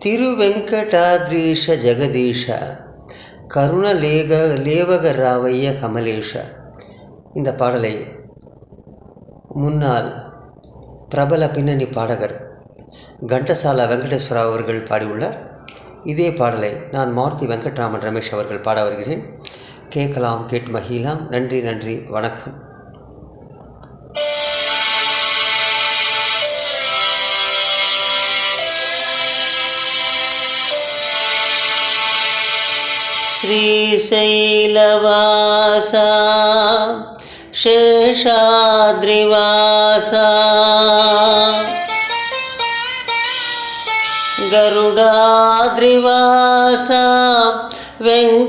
திருவெங்கடாத்ரீஷ ஜெகதீஷ கருண லேவக ராவைய கமலேஷ. இந்த பாடலை முன்னாள் பிரபல பின்னணி பாடகர் கண்டசாலா வெங்கடேஸ்வரா அவர்கள் பாடியுள்ளார். இதே பாடலை நான் மாருதி வெங்கட்ராமன் ரமேஷ் அவர்கள் பாட வருகிறேன். கேட்கலாம், கேட்டு மகிழலாம். நன்றி, நன்றி, வணக்கம். శ్రీశైలవాసా శేషాద్రివాసా గరుడాద్రివాసా వెంకటాద్రీశ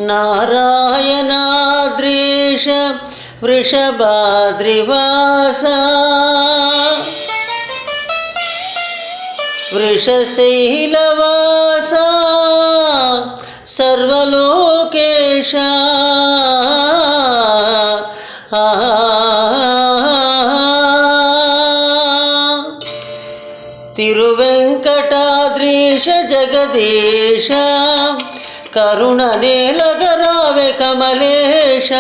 నారాయణాద్రీశ వృషభాద్రివాసా వృషశైలవాసా సర్వలోకేశ తిరువెంకటాద్రీశ జగదీశ కరుణ నేలగరావె కమలేశ.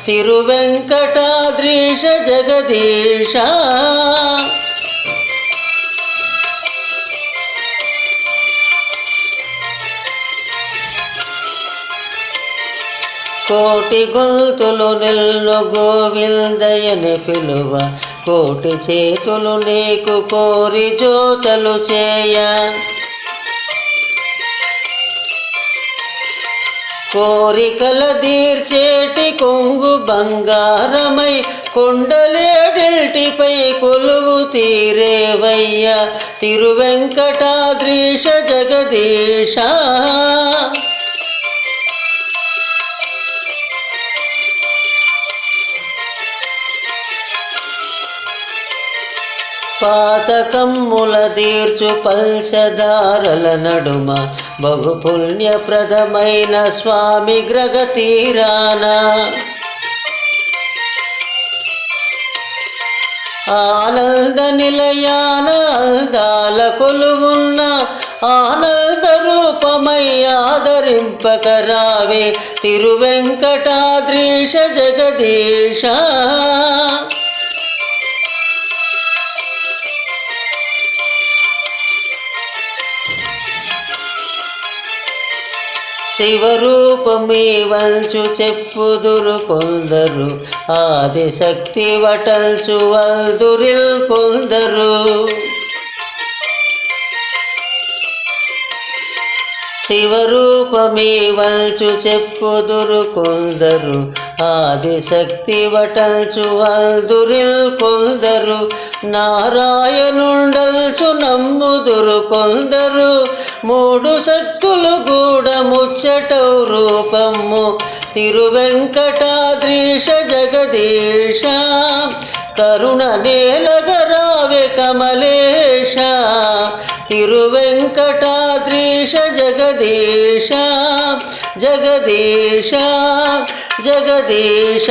తిరువెంకటాద్రీశ జగదీశ కోటి గొంతులు నిల్లు గోవిందయని పిలువ, కోటి చేతులు నీకు కోరి జోతలు చేయ, కోరికల తీర్చేటి కొంగు బంగారమై కొండలేడిల్టిపై కొలువు తీరేవయ్య. తిరువెంకటాద్రీశ జగదీశ పాతకమ్ముల తీర్చు పల్చదారల నడుమ బహుపుణ్యప్రదమైన స్వామి గ్రహ తీరాన, ఆనంద నిలయాన అందాల కొలువున్న ఆనంద రూపమై ఆదరింపకరావే. తిరువెంకటాద్రీశ జగదీశ శివరూపమే వంచు చెప్పుదురు కొందరు, ఆదిశక్తి వటల్చు వల్దురిల్ కొందరు. శివరూపమే వంచు చెప్పుదురు కొందరు, ఆదిశక్తి వటల్చు వల్దురిల్ కొందరు. నారాయణుండల్చు నమ్ముదురు కొందరు, మూడు శక్తులు కూడా ముచ్చటౌ రూపము. తిరువెంకటాద్రీశ జగదీశ కరుణ నేలగరావె కమలేశ. తిరువెంకటాద్రీశ జగదీశ జగదీశ జగదీశ.